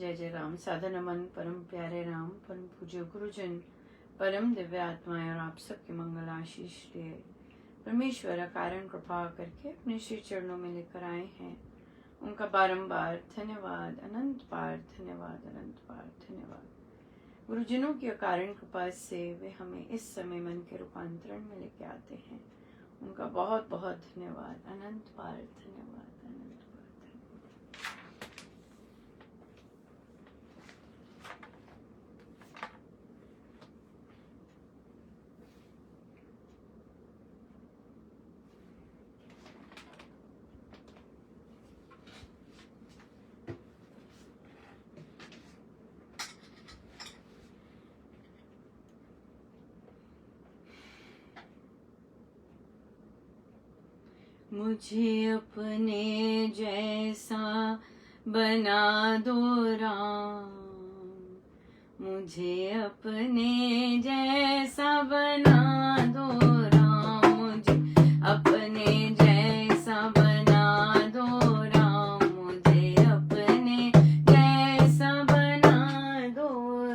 जय जय राम। साधन नमन परम प्यारे राम, परम पूज्य गुरुजन, परम दिव्य आत्माएं और आप सबके मंगल आशीष लिए परमेश्वर कारण कृपा करके अपने श्री चरणों में लेकर आए हैं। उनका बारंबार धन्यवाद, अनंत बार धन्यवाद, अनंत बार धन्यवाद। गुरुजनों की अकारण कृपा से वे हमें इस समय मन के रूपांतरण में लेके आते हैं। उनका बहुत बहुत धन्यवाद, अनंत बार धन्यवाद, अनंत बार धन्यवाद। मुझे अपने जैसा बना दो राम, मुझे अपने जैसा बना दो राम, मुझे अपने जैसा बना दो राम, मुझे अपने जैसा बना दो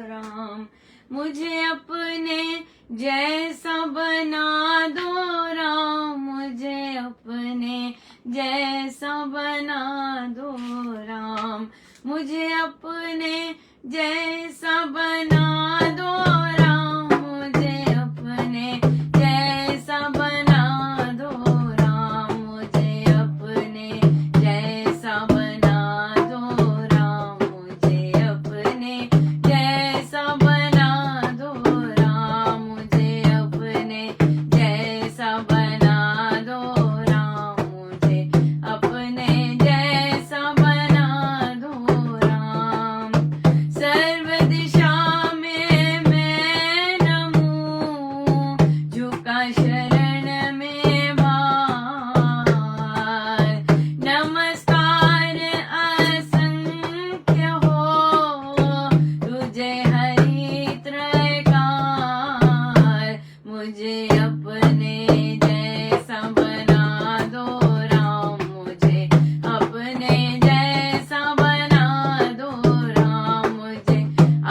राम, मुझे अपने जैसा बना दो राम, मुझे अपने जैसा बना दो राम, मुझे अपने जैसा बना दो राम, मुझे अपने जैसा बना दो राम, मुझे अपने जैसा बना दो राम, मुझे अपने जैसा बना दो राम, मुझे अपने जैसा बना दो राम, मुझे अपने जैसा बना दो राम। सर्व दिशा में मैं नमूं, झुका शरण में भार, नमस्कार असंख्य हो तुझे हरि त्रयकार, मुझे अपने जैसा बना दो राम, मुझे अपने जैसा बना दो राम, मुझे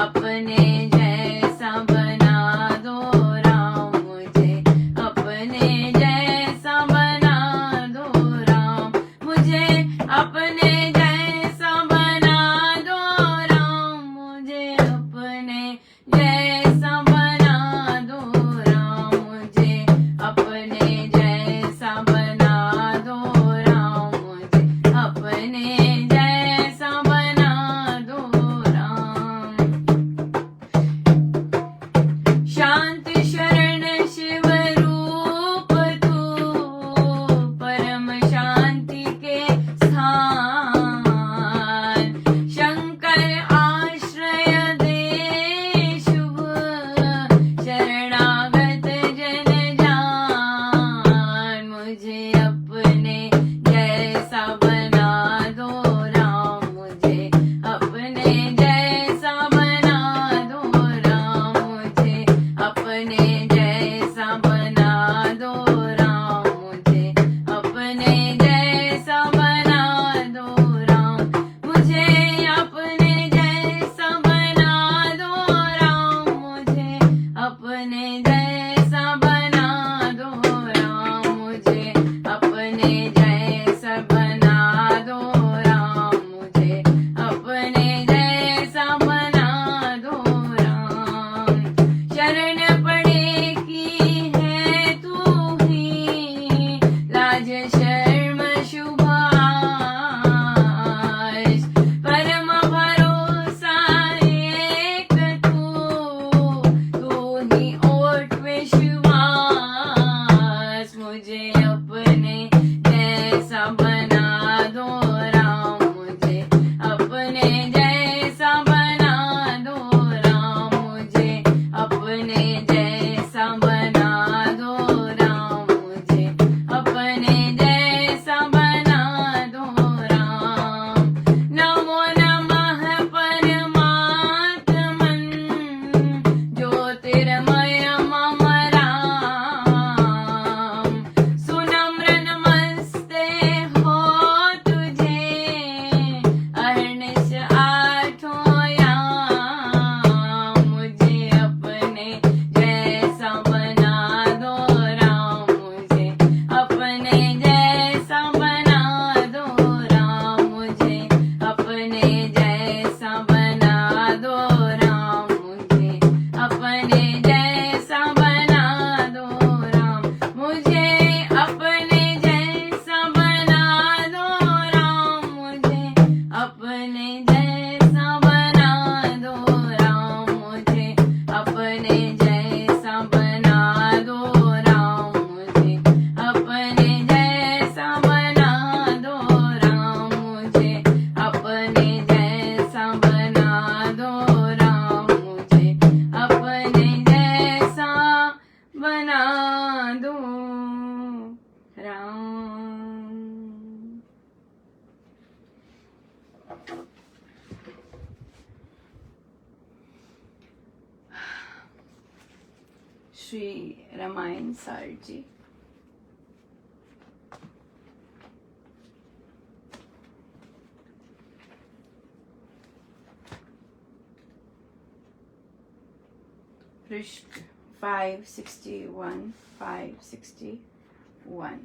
अपने श्री रामायण सार जी। पृष्ठ 561 561।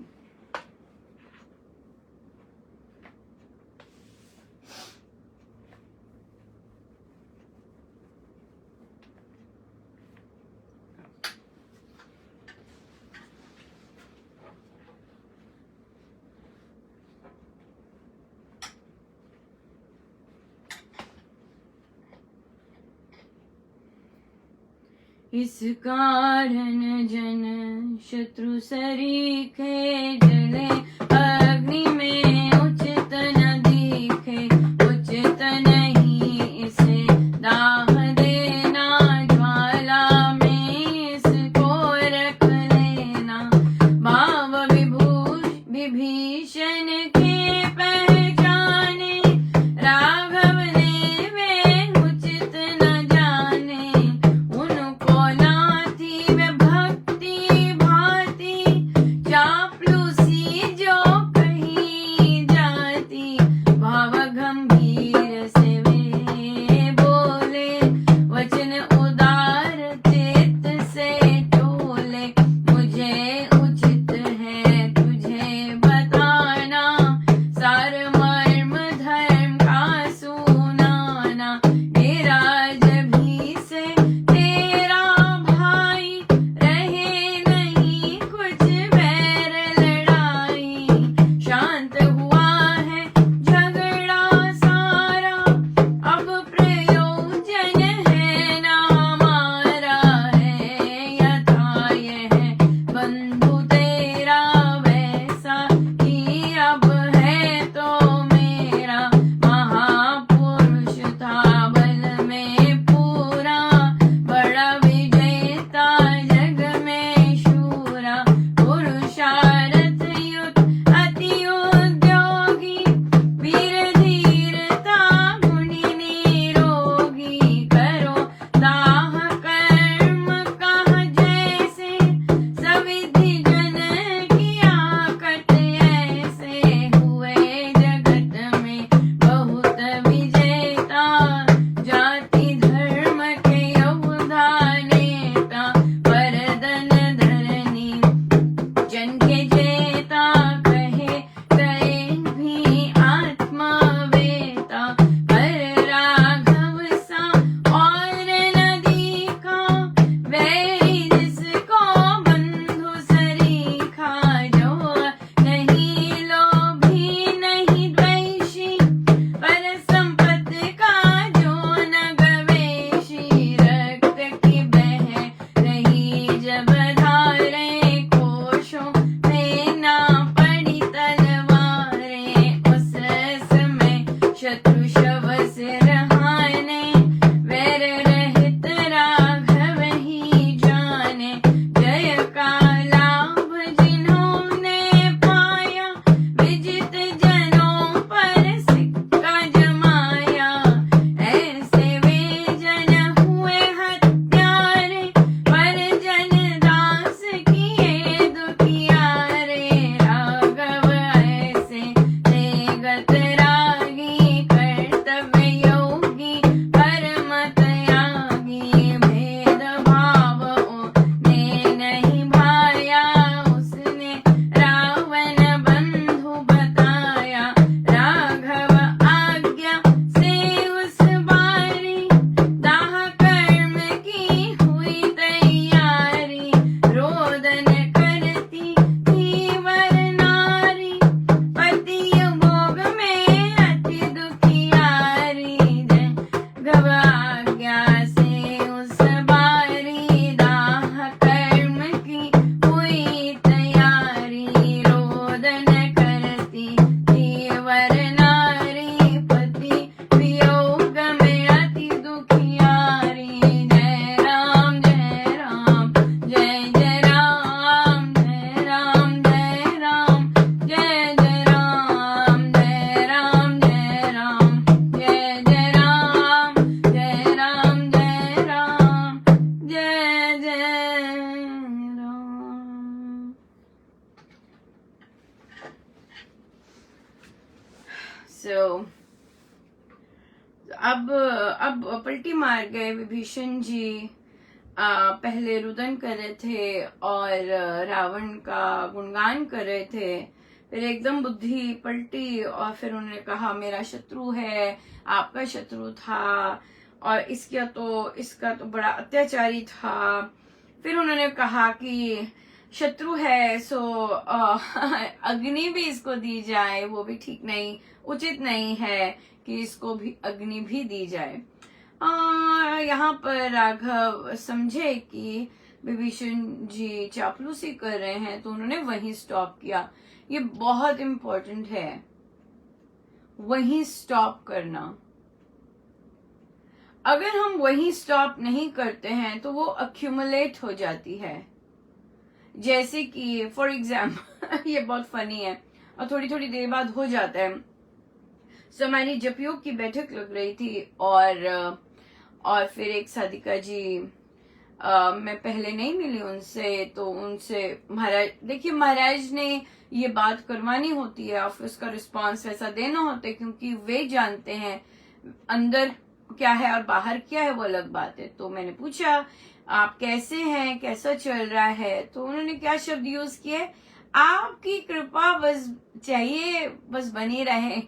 इस कारण जन शत्रु सरीखे जले अग्नि में उचित न दिखे, उचित नहीं इसे दाह देना, ज्वाला में इसको रख लेना। भाव विभीषण के पहचाने, राघव ने वे उचित न जाने। उनको नाती वे भक्ति भांति, चापलूसी जो अब पलटी मार गए विभीषण जी। पहले रुदन कर रहे थे और रावण का गुणगान कर रहे थे, फिर एकदम बुद्धि पलटी और फिर उन्होंने कहा मेरा शत्रु है, आपका शत्रु था और इसका तो बड़ा अत्याचारी था। फिर उन्होंने कहा कि शत्रु है सो अग्नि भी इसको दी जाए, वो भी ठीक नहीं, उचित नहीं है कि इसको भी अग्नि भी दी जाए। यहाँ पर राघव समझे कि विभीषण जी चापलूसी कर रहे हैं, तो उन्होंने वहीं स्टॉप किया। ये बहुत इंपॉर्टेंट है, वहीं स्टॉप करना। अगर हम वहीं स्टॉप नहीं करते हैं तो वो अक्यूमुलेट हो जाती है। जैसे कि फॉर एग्जाम्पल ये बहुत फनी है और थोड़ी थोड़ी देर बाद हो जाता है। सो हमारी जपयोग की बैठक लग रही थी और फिर एक साधिका जी, मैं पहले नहीं मिली उनसे, तो उनसे महाराज, देखिए महाराज ने ये बात करवानी होती है और फिर उसका रिस्पांस वैसा देना होता है, क्योंकि वे जानते हैं अंदर क्या है और बाहर क्या है, वो अलग बात है। तो मैंने पूछा आप कैसे हैं, कैसा चल रहा है, तो उन्होंने क्या शब्द यूज किए, आपकी कृपा बस चाहिए, बस बनी रहे।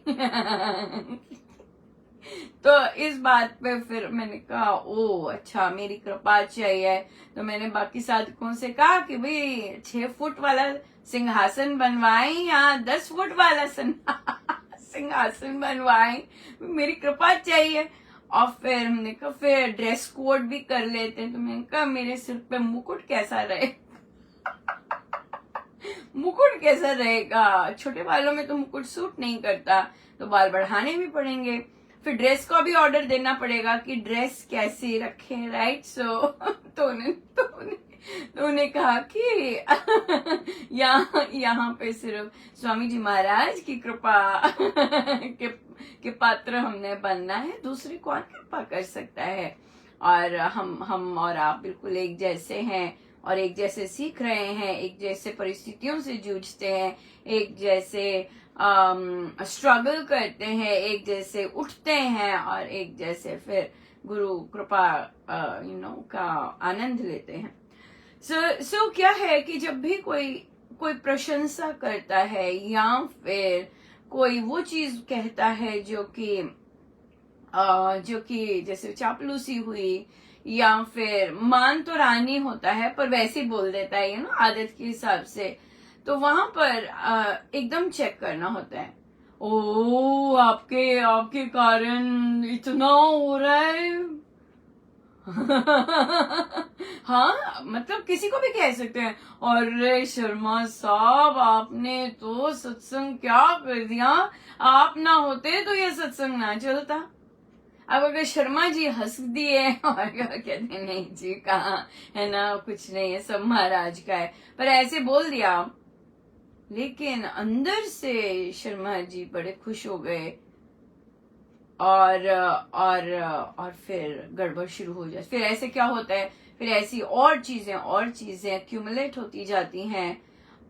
तो इस बात पे फिर मैंने कहा ओ अच्छा मेरी कृपा चाहिए। तो मैंने बाकी साधकों से कहा कि भाई 6 फुट वाला सिंहासन बनवाएं या 10 फुट वाला सिंहासन बनवाएं, मेरी कृपा चाहिए। और फिर हमने कहा फिर ड्रेस कोड भी कर लेते हैं। तो मैंने कहा मेरे सिर पे मुकुट कैसा रहे मुकुट कैसा रहेगा, छोटे बालों में तो मुकुट सूट नहीं करता, तो बाल बढ़ाने भी पड़ेंगे। फिर ड्रेस का भी ऑर्डर देना पड़ेगा कि ड्रेस कैसी रखें, राइट। सो तो उन्हें कहा कि यहाँ पे सिर्फ स्वामी जी महाराज की कृपा के पात्र हमने बनना है, दूसरी कौन कृपा कर सकता है। और हम और आप बिल्कुल एक जैसे हैं और एक जैसे सीख रहे हैं, एक जैसे परिस्थितियों से जूझते हैं, एक जैसे स्ट्रगल करते हैं, एक जैसे उठते हैं और एक जैसे फिर गुरु कृपा का आनंद लेते हैं। सो क्या है कि जब भी कोई प्रशंसा करता है या फिर कोई वो चीज कहता है जो कि जैसे चापलूसी हुई, या फिर मान तो रानी होता है पर वैसे ही बोल देता है आदत के हिसाब से, तो वहां पर एकदम चेक करना होता है। ओ आपके कारण इतना हो रहा है। हाँ मतलब किसी को भी कह सकते हैं, अरे शर्मा साहब आपने तो सत्संग क्या कर दिया, आप ना होते तो ये सत्संग ना चलता। अब अगर शर्मा जी हंस दिए और कहते नहीं जी कहाँ है ना, कुछ नहीं है, सब महाराज का है, पर ऐसे बोल दिया, लेकिन अंदर से शर्मा जी बड़े खुश हो गए और फिर गड़बड़ शुरू हो जाए। फिर ऐसे क्या होता है, फिर ऐसी और चीजें एक्यूमुलेट होती जाती हैं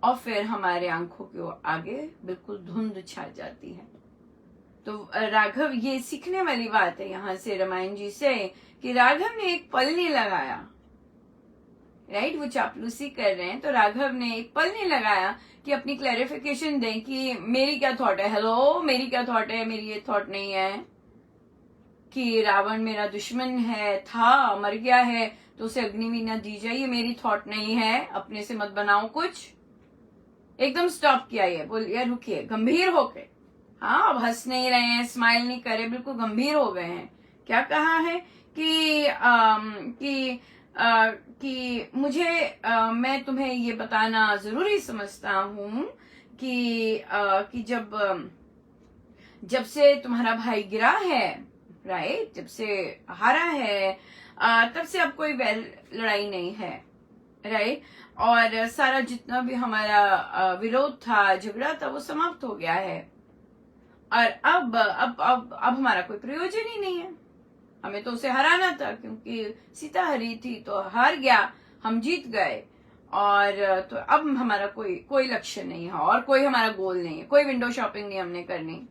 और फिर हमारे आंखों के आगे बिल्कुल धुंध छा जाती है। तो राघव, ये सीखने वाली बात है यहाँ से रामायण जी से कि राघव ने एक पल नहीं लगाया, राइट। वो चापलूसी कर रहे हैं तो राघव ने एक पल नहीं लगाया कि अपनी क्लैरिफिकेशन दें कि मेरी क्या थॉट है, हेलो मेरी क्या थॉट है, मेरी ये थॉट नहीं है कि रावण मेरा दुश्मन है, था, मर गया है तो उसे अग्नि ना दी जाए, ये मेरी थॉट नहीं है, अपने से मत बनाओ कुछ। एकदम स्टॉप किया, ये बोलिए रुकिए, गंभीर होके। हाँ अब हंस नहीं रहे हैं, स्माइल नहीं करे, बिल्कुल गंभीर हो गए हैं। क्या कहा है कि मुझे मैं तुम्हें ये बताना जरूरी समझता हूँ कि जब से तुम्हारा भाई गिरा है, राइट, जब से हारा है, तब से अब कोई लड़ाई नहीं है, राइट। और सारा जितना भी हमारा विरोध था, झगड़ा था, वो समाप्त हो गया है और अब हमारा कोई प्रयोजन ही नहीं है। हमें तो उसे हराना था क्योंकि सीता हरी थी तो हार गया, हम जीत गए, और तो अब हमारा कोई लक्ष्य नहीं है और कोई हमारा गोल नहीं है, कोई विंडो शॉपिंग नहीं हमने करनी,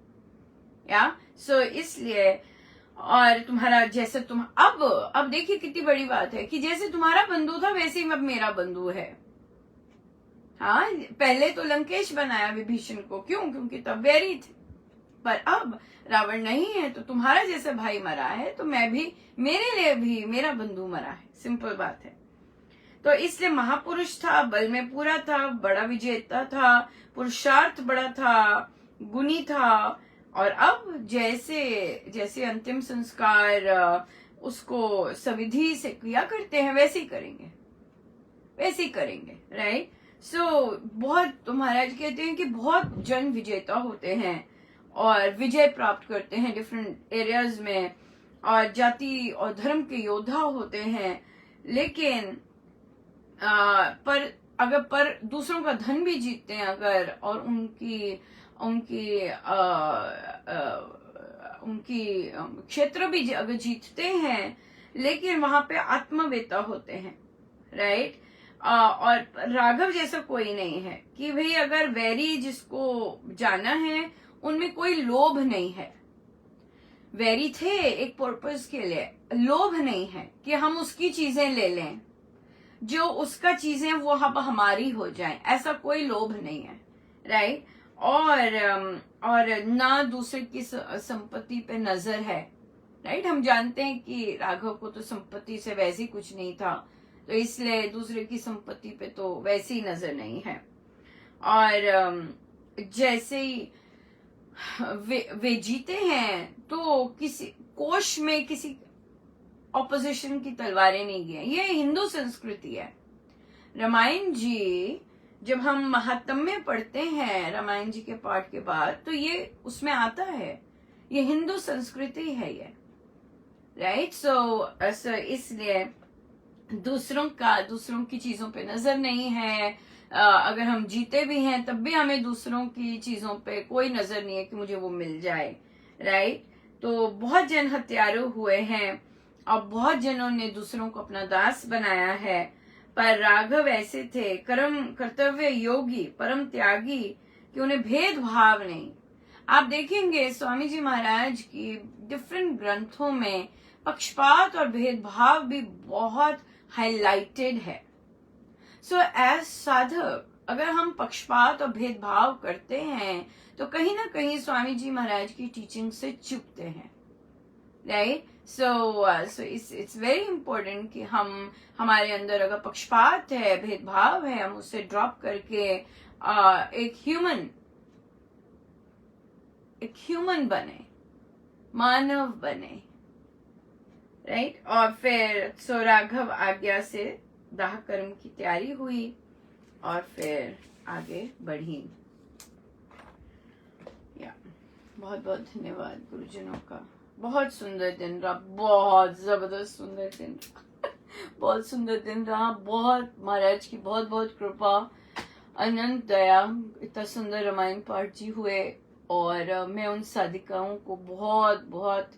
या सो इसलिए और तुम्हारा जैसे तुम अब देखिए कितनी बड़ी बात है कि जैसे तुम्हारा बंधु था वैसे ही अब मेरा बंधु है। हाँ, पहले तो लंकेश बनाया विभीषण को, क्यों? क्योंकि तब वैरी थे, पर अब रावण नहीं है तो तुम्हारा जैसे भाई मरा है तो मैं भी, मेरे लिए भी मेरा बंधु मरा है, सिंपल बात है। तो इसलिए महापुरुष था, बल में पूरा था, बड़ा विजेता था, पुरुषार्थ बड़ा था, गुणी था, और अब जैसे जैसे अंतिम संस्कार उसको सविधि से किया करते हैं वैसे ही करेंगे, वैसे ही करेंगे, राइट। सो बहुत, तो महाराज कहते हैं कि बहुत जन विजेता होते हैं और विजय प्राप्त करते हैं डिफरेंट एरियाज में, और जाति और धर्म के योद्धा होते हैं, लेकिन पर दूसरों का धन भी जीतते हैं अगर, और उनकी उनकी उनकी क्षेत्र भी अगर जीतते हैं, लेकिन वहां पे आत्मवेता होते हैं, राइट। और राघव जैसा कोई नहीं है कि भाई अगर वैरी जिसको जाना है उनमें कोई लोभ नहीं है। वैरी थे एक पर्पस के लिए, लोभ नहीं है कि हम उसकी चीजें ले लें, जो उसका चीजें वो अब हमारी हो जाएं, ऐसा कोई लोभ नहीं है, राइट। और ना दूसरे की संपत्ति पे नजर है, राइट। हम जानते हैं कि राघव को तो संपत्ति से वैसे ही कुछ नहीं था, तो इसलिए दूसरे की संपत्ति पे तो वैसे ही नजर नहीं है। और जैसे ही वे जीते हैं तो किसी कोश में किसी ऑपोजिशन की तलवारें नहीं गई। ये हिंदू संस्कृति है। रामायण जी जब हम महात्म्य पढ़ते हैं रामायण जी के पाठ के बाद, तो ये उसमें आता है, ये हिंदू संस्कृति है ये, राइट। सो इसलिए दूसरों की चीजों पे नजर नहीं है। अगर हम जीते भी हैं तब भी हमें दूसरों की चीजों पे कोई नजर नहीं है कि मुझे वो मिल जाए, राइट। तो बहुत जन हत्यारे हुए हैं और बहुत जनों ने दूसरों को अपना दास बनाया है, पर राघव ऐसे थे कर्तव्य योगी, परम त्यागी, कि उन्हें भेदभाव नहीं। आप देखेंगे स्वामी जी महाराज की डिफरेंट ग्रंथों में पक्षपात और भेदभाव भी बहुत हाईलाइटेड है। सो एज साधक अगर हम पक्षपात और भेदभाव करते हैं तो कहीं ना कहीं स्वामी जी महाराज की टीचिंग से चुकते हैं, right. So it's very important कि हम, हमारे अंदर अगर पक्षपात है, भेदभाव है, हम उसे ड्रॉप करके एक ह्यूमन बने, मानव बने, राइट। और फिर राघव आज्ञा से दाह कर्म की तैयारी हुई और फिर आगे बढ़ी। बहुत बहुत धन्यवाद गुरुजनों का। बहुत सुंदर दिन रहा, बहुत जबरदस्त सुंदर दिन रहा बहुत सुंदर दिन रहा। बहुत महाराज की बहुत बहुत कृपा, अनंत दया, इतना सुंदर रामायण पाठ जी हुए। और मैं उन साधिकाओं को बहुत बहुत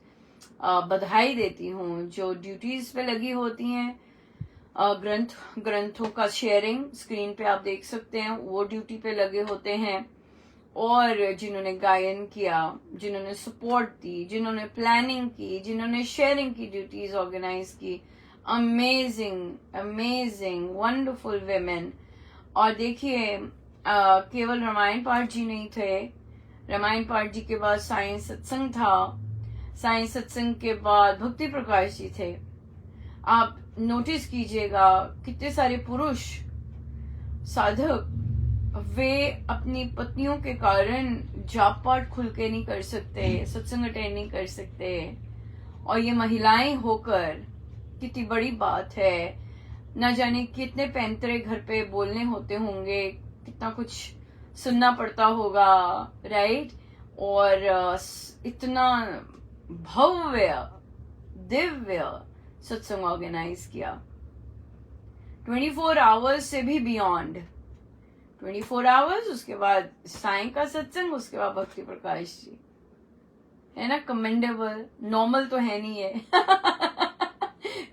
बधाई देती हूँ जो ड्यूटीज पे लगी होती हैं। ग्रंथों का शेयरिंग स्क्रीन पे आप देख सकते हैं, वो ड्यूटी पे लगे होते हैं। और जिन्होंने गायन किया, जिन्होंने सपोर्ट दी, जिन्होंने प्लानिंग की, जिन्होंने शेयरिंग की ड्यूटीज ऑर्गेनाइज की, अमेजिंग वंडरफुल विमेन। और देखिए केवल रामायण पाठ जी नहीं थे, रामायण पाठ जी के बाद साईं सत्संग था, साईं सत्संग के बाद भक्ति प्रकाश जी थे। आप नोटिस कीजिएगा कितने सारे पुरुष साधक, वे अपनी पत्नियों के कारण जाप पाठ खुल के नहीं कर सकते, सत्संग अटेंड नहीं कर सकते, और ये महिलाएं होकर कितनी बड़ी बात है। न जाने कितने पैंतरे घर पे बोलने होते होंगे, कितना कुछ सुनना पड़ता होगा, राइट। और इतना भव्य दिव्य सत्संग ऑर्गेनाइज किया, 24 आवर्स से भी बियॉन्ड, 24 आवर्स, उसके बाद साईं का सत्संग, उसके बाद भक्ति प्रकाश जी, है ना। कमेंडेबल, नॉर्मल तो है नहीं है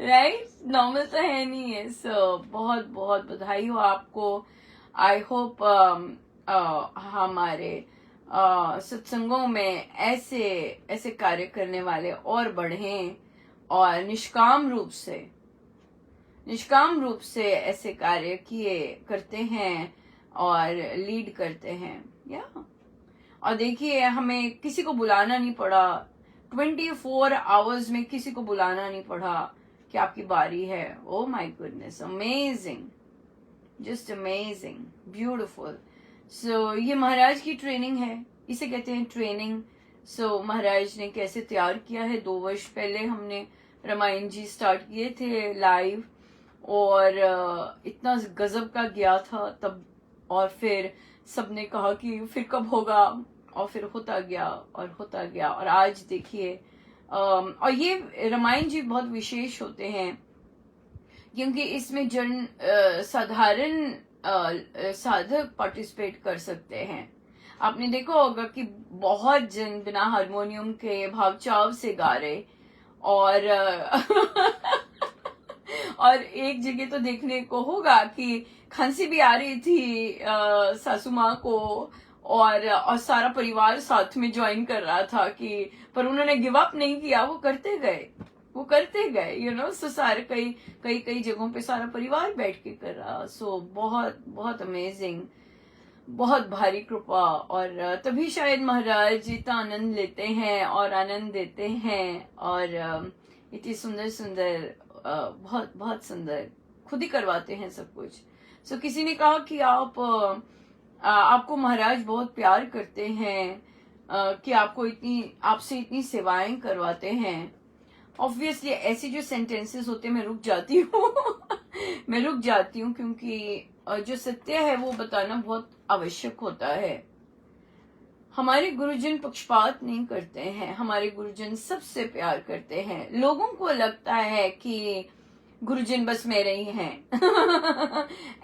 राइट, नॉर्मल तो है नहीं है। सो बहुत बहुत बधाई हो आपको। आई होप हमारे सत्संगों में ऐसे ऐसे कार्य करने वाले और बढ़ें और निष्काम रूप से ऐसे कार्य किए करते हैं और लीड करते हैं। या और देखिए, हमें किसी को बुलाना नहीं पड़ा, 24 आवर्स में किसी को बुलाना नहीं पड़ा कि आपकी बारी है। Oh my goodness, amazing, just amazing, beautiful. So ये महाराज की ट्रेनिंग है, इसे कहते हैं ट्रेनिंग। सो महाराज ने कैसे तैयार किया है, 2 वर्ष पहले हमने रामायण जी स्टार्ट किए थे लाइव, और इतना गजब का गया था तब, और फिर सबने कहा कि फिर कब होगा, और फिर होता गया और होता गया, और आज देखिए। और ये रामायण जी बहुत विशेष होते हैं क्योंकि इसमें साधारण साधक पार्टिसिपेट कर सकते हैं। आपने देखा होगा कि बहुत जन बिना हारमोनियम के भाव चाव से गा रहे, और और एक जगह तो देखने को होगा कि खांसी भी आ रही थी सासू माँ को, और सारा परिवार साथ में ज्वाइन कर रहा था कि, पर उन्होंने गिव अप नहीं किया, वो करते गए यू नो। सो सारे कई जगहों पे सारा परिवार बैठ के कर रहा। सो बहुत बहुत अमेजिंग, बहुत भारी कृपा, और तभी शायद महाराज इतना आनंद लेते हैं और आनंद देते हैं, और इतनी सुंदर सुंदर, बहुत बहुत सुंदर, खुद ही करवाते हैं सब कुछ। सो किसी ने कहा कि आपको महाराज बहुत प्यार करते हैं, कि आपसे इतनी सेवाएं करवाते हैं। ऑब्वियसली ऐसी जो सेंटेंसेस होते हैं मैं रुक जाती हूँ क्योंकि जो सत्य है वो बताना बहुत आवश्यक होता है। हमारे गुरुजन पक्षपात नहीं करते हैं, हमारे गुरुजन सबसे प्यार करते हैं। लोगों को लगता है कि गुरुजन बस मेरे ही हैं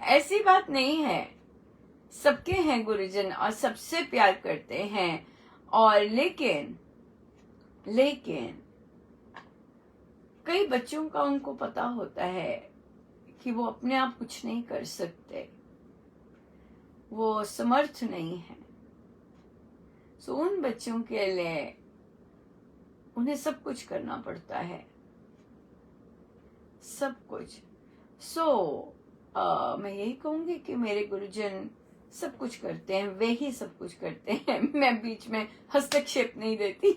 ऐसी बात नहीं है, सबके हैं गुरुजन और सबसे प्यार करते हैं। और लेकिन कई बच्चों का उनको पता होता है कि वो अपने आप कुछ नहीं कर सकते, वो समर्थ नहीं है। सो उन बच्चों के लिए उन्हें सब कुछ करना पड़ता है, सब कुछ। मैं यही कहूंगी कि मेरे गुरुजन सब कुछ करते हैं, वे ही सब कुछ करते हैं, मैं बीच में हस्तक्षेप नहीं देती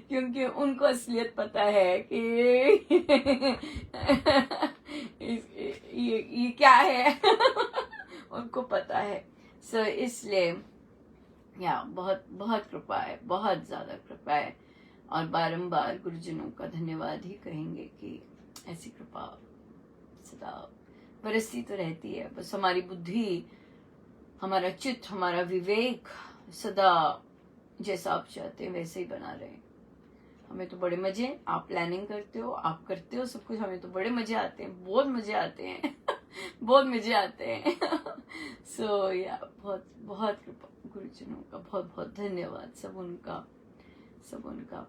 क्योंकि उनको असलियत पता है कि ये क्या है उनको पता है। सो इसलिए बहुत बहुत कृपा है, बहुत ज्यादा कृपा है, और बारंबार गुरुजनों का धन्यवाद ही कहेंगे कि ऐसी कृपा सदा बरसती तो रहती है। बस हमारी बुद्धि, हमारा चित्त, हमारा विवेक सदा जैसा आप चाहते हैं वैसे ही बना रहे। हमें तो बड़े मजे, आप प्लानिंग करते हो, आप करते हो सब कुछ, हमें तो बड़े मजे आते हैं, बहुत मजे आते हैं बहुत मजे आते हैं सो बहुत बहुत कृपा गुरुजनों का, बहुत बहुत धन्यवाद सब उनका।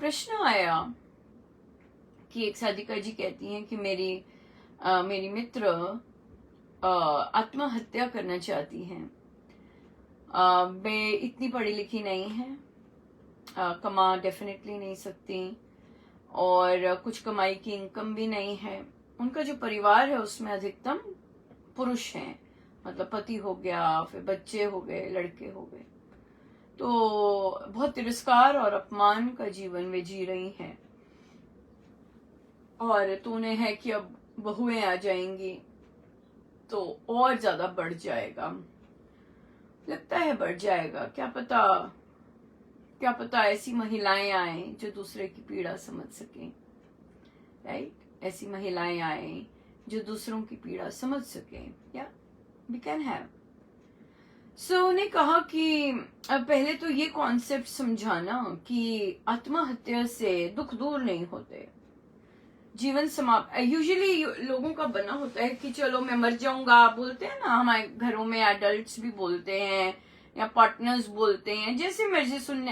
प्रश्न आया कि एक साधिका जी कहती हैं कि मेरी मित्र आत्महत्या करना चाहती हैं। वे इतनी पढ़ी लिखी नहीं है, कमा डेफिनेटली नहीं सकती, और कुछ कमाई की इनकम भी नहीं है। उनका जो परिवार है उसमें अधिकतम पुरुष हैं, मतलब पति हो गया, फिर बच्चे हो गए, लड़के हो गए, तो बहुत तिरस्कार और अपमान का जीवन वे जी रही हैं। और तो उन्हें है कि अब बहुएं आ जाएंगी तो और ज्यादा बढ़ जाएगा, लगता है बढ़ जाएगा। क्या पता ऐसी महिलाएं आए जो दूसरे की पीड़ा समझ सकें, राइट? ऐसी महिलाएं आए जो दूसरों की पीड़ा समझ सकें, या वी कैन हैव। सो उन्हें कहा कि पहले तो ये कॉन्सेप्ट समझाना कि आत्महत्या से दुख दूर नहीं होते, जीवन समाप्त। यूजुअली लोगों का बना होता है कि चलो मैं मर जाऊंगा, बोलते हैं ना, हमारे घरों में एडल्ट्स भी बोलते हैं या पार्टनर्स बोलते हैं, जैसे मर्जी सुनने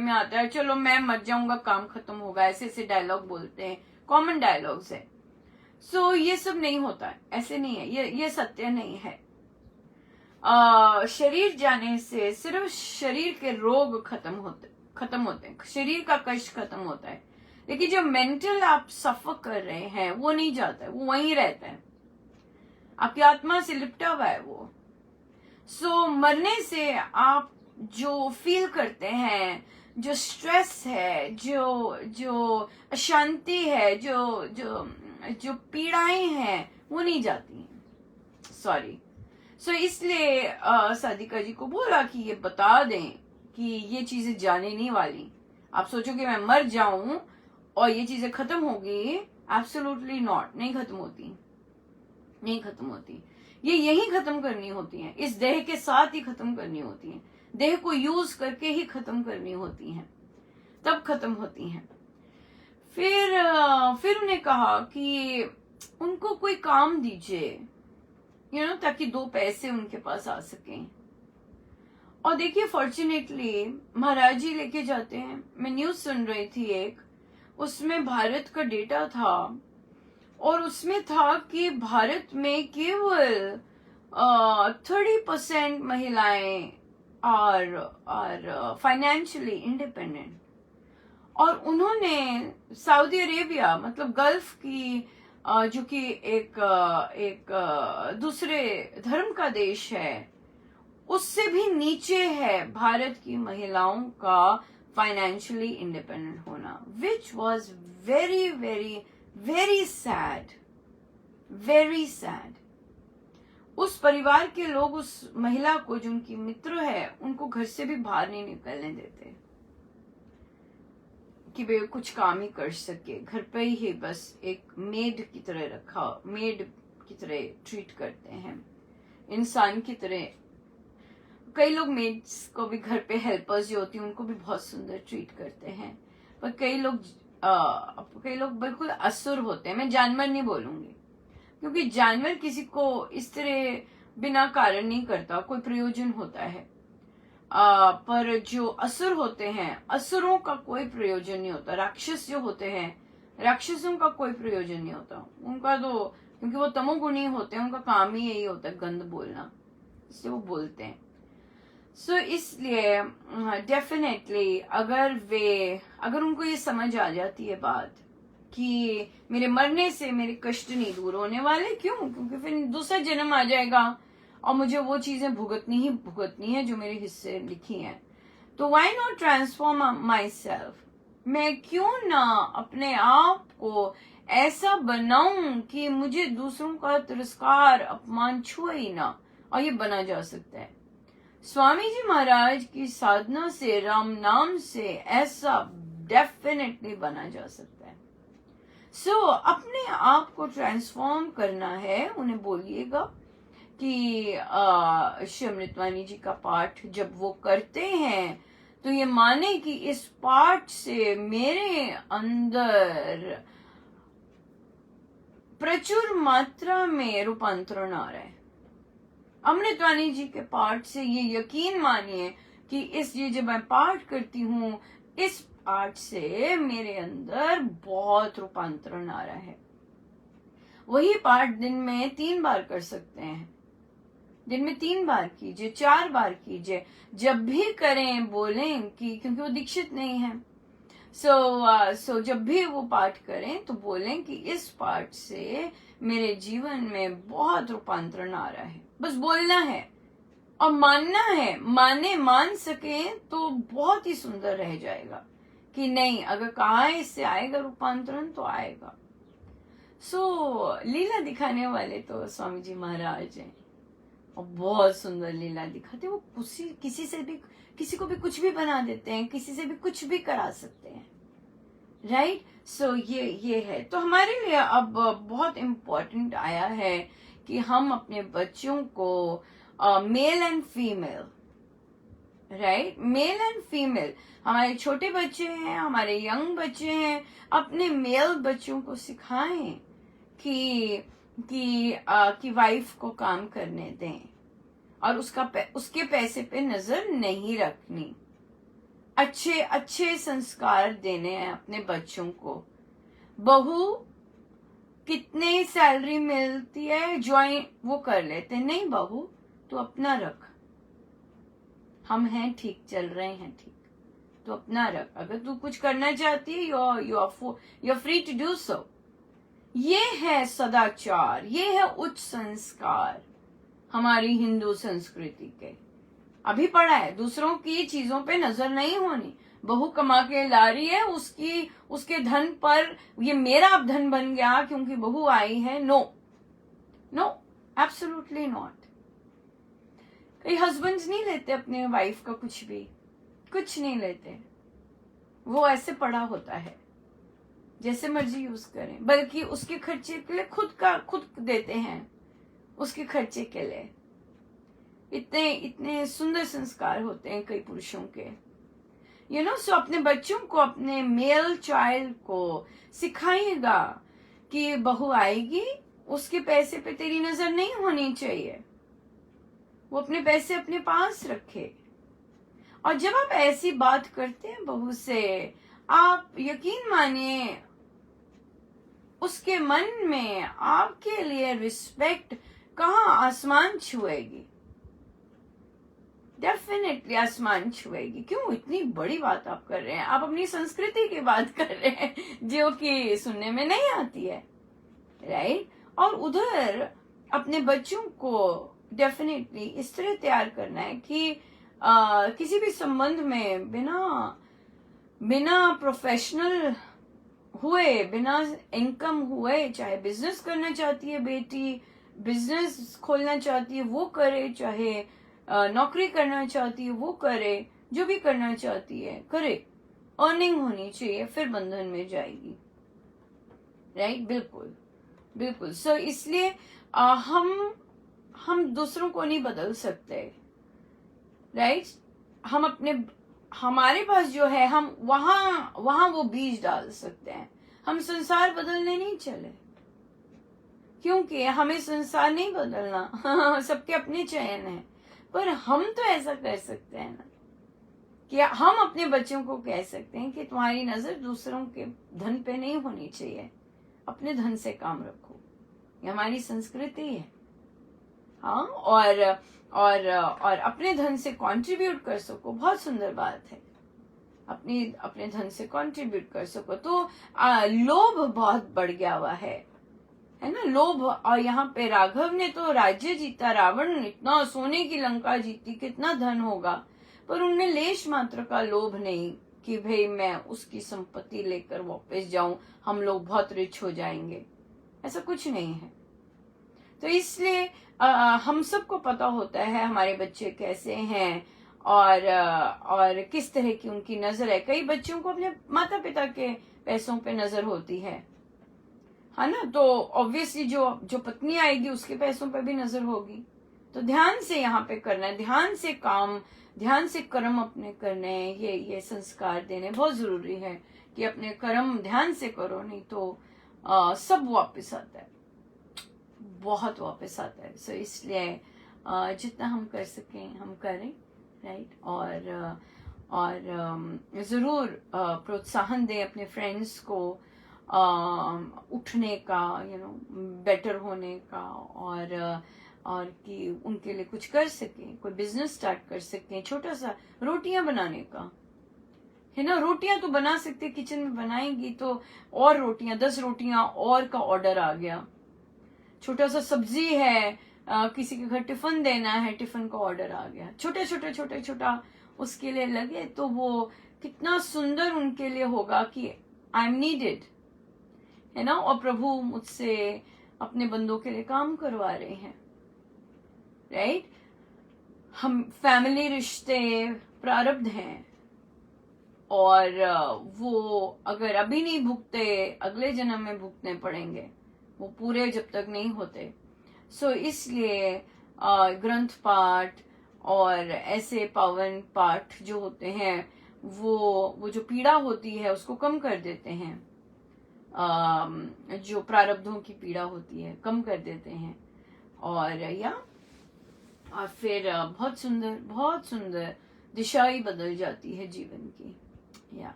में आता है, चलो मैं मर जाऊंगा, काम खत्म होगा, ऐसे डायलॉग बोलते हैं, कॉमन डायलॉग्स है। सो ये सब नहीं होता है, ऐसे नहीं है, ये सत्य नहीं है। शरीर जाने से सिर्फ शरीर के रोग खत्म होते हैं, शरीर का कष्ट खत्म होता है, लेकिन जो मेंटल आप सफर कर रहे हैं वो नहीं जाता है, वो वहीं रहता है, आपकी आत्मा से लिपटा हुआ है वो। सो मरने से आप जो फील करते हैं, जो स्ट्रेस है, जो अशांति है, जो पीड़ाएं हैं, वो नहीं जाती हैं। सॉरी। सो इसलिए साधिका जी को बोला कि ये बता दें कि ये चीजें जाने नहीं वाली। आप सोचोगे मैं मर जाऊं और ये चीजें खत्म होगी, एब्सोल्युटली नॉट, नहीं खत्म होती, नहीं खत्म होती। ये यही खत्म करनी होती हैं, इस देह के साथ ही खत्म करनी होती हैं, देह को यूज करके ही खत्म करनी होती हैं, तब खत्म होती हैं। फिर उन्हें कहा कि उनको कोई काम दीजिए, ताकि 2 पैसे उनके पास आ सकें। और देखिए फॉर्चुनेटली महाराज जी लेके जाते हैं। मैं न्यूज सुन रही थी एक, उसमें भारत का डेटा था और उसमें था कि भारत में केवल 30% महिलाएं आर फाइनेंशियली इंडिपेंडेंट। और उन्होंने सऊदी अरेबिया, मतलब गल्फ की जो कि एक दूसरे धर्म का देश है, उससे भी नीचे है भारत की महिलाओं का फाइनेंशियली इंडिपेंडेंट होना, which was very very very sad, very sad. उस परिवार के लोग उस महिला को, जो उनकी मित्र है, उनको घर से भी बाहर नहीं निकलने देते कि वे कुछ काम ही कर सके, घर पे ही बस एक मेड की तरह रखा, मेड की तरह ट्रीट करते हैं, इंसान की तरह। कई लोग मेड्स को भी, घर पे हेल्पर्स जो होती हैं, उनको भी बहुत सुंदर ट्रीट करते हैं, पर कई लोग बिल्कुल असुर होते हैं। मैं जानवर नहीं बोलूंगी, क्योंकि जानवर किसी को इस तरह बिना कारण नहीं करता, कोई प्रयोजन होता है। पर जो असुर होते हैं, असुरों का कोई प्रयोजन नहीं होता। राक्षस जो होते हैं, राक्षसों का कोई प्रयोजन नहीं होता उनका, तो क्योंकि वो तमोगुणी होते हैं, उनका काम ही यही होता है गंद बोलना, इसलिए वो बोलते हैं। सो इसलिए डेफिनेटली अगर उनको ये समझ आ जाती है बात कि मेरे मरने से मेरे कष्ट नहीं दूर होने वाले, क्यों? क्योंकि फिर दूसरा जन्म आ जाएगा और मुझे वो चीजें भुगतनी है जो मेरे हिस्से लिखी हैं। तो why not transform my self? मैं क्यों ना अपने आप को ऐसा बनाऊं कि मुझे दूसरों का तिरस्कार, अपमान छुए ही ना, और ये बना जा सकता है। स्वामी जी महाराज की साधना से, राम नाम से ऐसा डेफिनेटली बना जा सकता है। सो अपने आप को ट्रांसफॉर्म करना है। उन्हें बोलिएगा कि श्री अमृतवाणी जी का पाठ जब वो करते हैं तो ये माने कि इस पाठ से मेरे अंदर प्रचुर मात्रा में रूपांतरण आ रहा है। अमृतवाणी जी के पाठ से ये यकीन मानिए कि ये जब मैं पाठ करती हूँ, इस पाठ से मेरे अंदर बहुत रूपांतरण आ रहा है। वही पाठ दिन में 3 बार कर सकते हैं, दिन में 3 बार कीजिए, 4 बार कीजिए, जब भी करें बोलें कि, क्योंकि वो दीक्षित नहीं है, सो जब भी वो पाठ करें तो बोलें कि इस पाठ से मेरे जीवन में बहुत रूपांतरण आ रहा है। बस बोलना है और मानना है। मान सके तो बहुत ही सुंदर रह जाएगा कि नहीं, अगर कहा है इससे आएगा रूपांतरण तो आएगा। लीला दिखाने वाले तो स्वामी जी महाराज हैं और बहुत सुंदर लीला दिखाते। वो किसी को भी कुछ भी बना देते हैं, किसी से भी कुछ भी करा सकते हैं, राइट? ये है। तो हमारे लिए अब बहुत इम्पोर्टेंट आया है कि हम अपने बच्चों को male and female, right, male and female, हमारे छोटे बच्चे हैं, हमारे यंग बच्चे हैं, अपने मेल बच्चों को सिखाएं कि वाइफ को काम करने दें और उसके पैसे पे नजर नहीं रखनी, अच्छे संस्कार देने हैं अपने बच्चों को। बहू कितने सैलरी मिलती है ज्वाइन वो कर लेते, नहीं बहू तू अपना रख, हम हैं ठीक, चल रहे हैं ठीक, तू अपना रख। अगर तू कुछ करना चाहती है, you are free to do so. ये है सदाचार, ये है उच्च संस्कार हमारी हिंदू संस्कृति के। अभी पढ़ा है, दूसरों की चीजों पे नजर नहीं होनी। बहू कमा के ला रही है, उसके धन पर ये मेरा अब धन बन गया क्योंकि बहू आई है। No no, absolutely not. कई हस्बैंड्स नहीं लेते अपने वाइफ का कुछ भी, कुछ नहीं लेते, वो ऐसे पड़ा होता है, जैसे मर्जी यूज करें, बल्कि उसके खर्चे के लिए खुद देते हैं, उसके खर्चे के लिए। इतने इतने सुंदर संस्कार होते हैं कई पुरुषों के, सो अपने बच्चों को, अपने मेल चाइल्ड को सिखाइएगा कि बहू आएगी, उसके पैसे पे तेरी नजर नहीं होनी चाहिए, वो अपने पैसे अपने पास रखे। और जब आप ऐसी बात करते हैं बहू से, आप यकीन मानिए उसके मन में आपके लिए रिस्पेक्ट कहाँ आसमान छुएगी, डेफिनेटली आसमान छुएगी। क्यों इतनी बड़ी बात आप कर रहे हैं? आप अपनी संस्कृति की बात कर रहे हैं जो कि सुनने में नहीं आती है, राइट? और उधर अपने बच्चों को डेफिनेटली इस तरह तैयार करना है कि किसी भी संबंध में बिना प्रोफेशनल हुए, बिना इनकम हुए, चाहे बिजनेस करना चाहती है बेटी, बिजनेस खोलना चाहती है वो करे, चाहे नौकरी करना चाहती है वो करे, जो भी करना चाहती है करे, अर्निंग होनी चाहिए, फिर बंधन में जाएगी, राइट? बिल्कुल बिल्कुल। सो इसलिए हम दूसरों को नहीं बदल सकते, राइट? हमारे पास जो है, हम वहां वो बीज डाल सकते हैं। हम संसार बदलने नहीं चले, क्योंकि हमें संसार नहीं बदलना सबके अपने चयन है। पर हम तो ऐसा कर सकते हैं ना कि हम अपने बच्चों को कह सकते हैं कि तुम्हारी नजर दूसरों के धन पे नहीं होनी चाहिए, अपने धन से काम रखो, ये हमारी संस्कृति है। हाँ, और अपने धन से कंट्रीब्यूट कर सको, बहुत सुंदर बात है, अपने धन से कंट्रीब्यूट कर सको। तो लोभ बहुत बढ़ गया हुआ है ना, लोभ। और यहाँ पे राघव ने तो राज्य जीता, रावण ने इतना सोने की लंका जीती, कितना धन होगा, पर उनमें लेश मात्र का लोभ नहीं कि भाई मैं उसकी संपत्ति लेकर वापस जाऊं, हम लोग बहुत रिच हो जाएंगे, ऐसा कुछ नहीं है। तो इसलिए हम सबको पता होता है हमारे बच्चे कैसे हैं और किस तरह की उनकी नजर है। कई बच्चों को अपने माता पिता के पैसों पे नजर होती है ना, तो ऑब्वियसली जो पत्नी आएगी उसके पैसों पे भी नजर होगी। तो ध्यान से यहाँ पे करना है, ध्यान से काम, ध्यान से कर्म अपने करने, ये संस्कार देने बहुत जरूरी है कि अपने कर्म ध्यान से करो, नहीं तो सब वापस आता है, बहुत वापस आता है। सो इसलिए जितना हम कर सकें हम करें, राइट? और जरूर प्रोत्साहन दें अपने फ्रेंड्स को उठने का, बेटर होने का, और कि उनके लिए कुछ कर सकें, कोई बिजनेस स्टार्ट कर सकें, छोटा सा रोटियां बनाने का है ना। रोटियां तो बना सकते, किचन में बनाएंगी तो और रोटियां, 10 रोटियां और का ऑर्डर आ गया। छोटा सा सब्जी है, किसी के घर टिफिन देना है, टिफिन का ऑर्डर आ गया, छोटा उसके लिए लगे तो वो कितना सुंदर उनके लिए होगा कि आई एम नीडेड, है ना, और प्रभु मुझसे अपने बंदों के लिए काम करवा रहे हैं, राइट? हम फैमिली रिश्ते प्रारब्ध हैं, और वो अगर अभी नहीं भुगते, अगले जन्म में भुगतने पड़ेंगे, वो पूरे जब तक नहीं होते। सो इसलिए ग्रंथ पाठ और ऐसे पावन पाठ जो होते हैं वो जो पीड़ा होती है उसको कम कर देते हैं, जो प्रारब्धों की पीड़ा होती है कम कर देते हैं, और फिर बहुत सुंदर दिशा ही बदल जाती है जीवन की।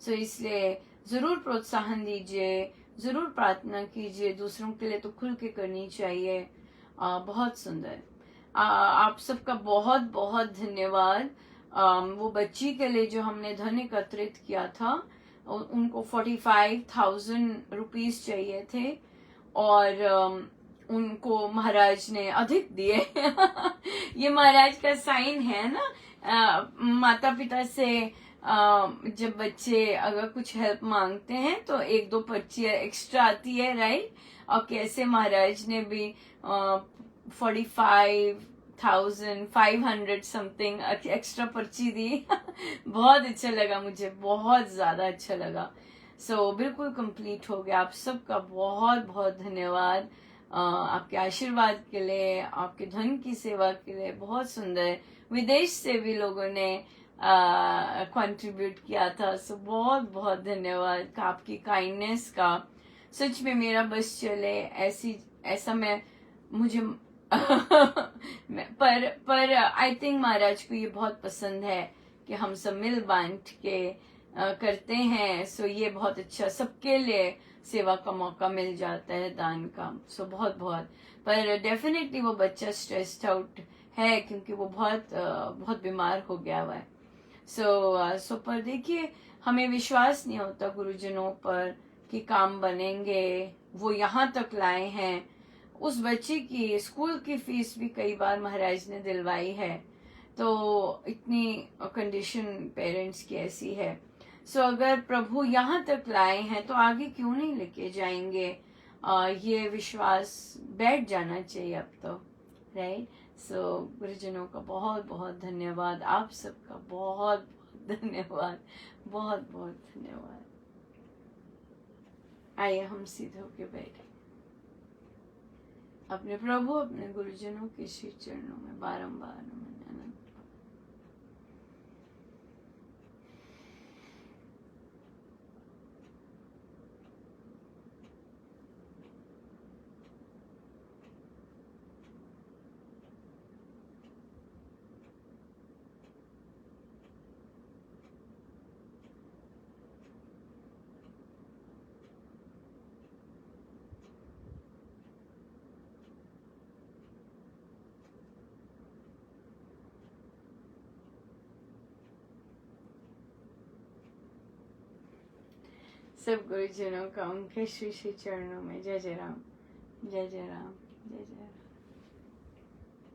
सो इसलिए जरूर प्रोत्साहन दीजिए, जरूर प्रार्थना कीजिए, दूसरों के लिए तो खुल के करनी चाहिए। बहुत सुंदर। आप सबका बहुत बहुत धन्यवाद। वो बच्ची के लिए जो हमने धन एकत्रित किया था, उनको 45,000 रुपीज चाहिए थे, और उनको महाराज ने अधिक दिए। ये महाराज का साइन है ना। माता पिता से जब बच्चे अगर कुछ हेल्प मांगते हैं तो एक दो पर्ची एक्स्ट्रा आती है, राइट। और कैसे महाराज ने भी 45,500 समथिंग एक्स्ट्रा पर्ची दी। बहुत अच्छा लगा, मुझे बहुत ज्यादा अच्छा लगा। बिल्कुल कंप्लीट हो गया। आप सबका बहुत बहुत धन्यवाद, आपके आशीर्वाद के लिए, आपके धन की सेवा के लिए। बहुत सुंदर, विदेश से भी लोगों ने कंट्रीब्यूट किया था। बहुत बहुत धन्यवाद आपकी काइंडनेस का। सच में मेरा बस चले ऐसा मैं मुझे पर आई थिंक महाराज को ये बहुत पसंद है कि हम सब मिल बांट के करते हैं। ये बहुत अच्छा, सबके लिए सेवा का मौका मिल जाता है दान का। बहुत बहुत, पर डेफिनेटली वो बच्चा स्ट्रेस्ड आउट है क्योंकि वो बहुत बीमार हो गया हुआ है। पर देखिए, हमें विश्वास नहीं होता गुरुजनों पर कि काम बनेंगे। वो यहाँ तक लाए हैं। उस बच्चे की स्कूल की फीस भी कई बार महाराज ने दिलवाई है। तो इतनी कंडीशन पेरेंट्स की ऐसी है। अगर प्रभु यहाँ तक लाए हैं तो आगे क्यों नहीं लेके जाएंगे। ये विश्वास बैठ जाना चाहिए अब तो, राइट। गुरुजनों का बहुत बहुत धन्यवाद, आप सबका बहुत बहुत धन्यवाद, बहुत बहुत धन्यवाद। आइए हम सीधे होके बैठे, अपने प्रभु अपने गुरुजनों के श्री चरणों में बारंबार नमन। सब गुरुजनों का उनके श्री श्री चरणों में जय जय राम, जय जय राम, जय जय राम।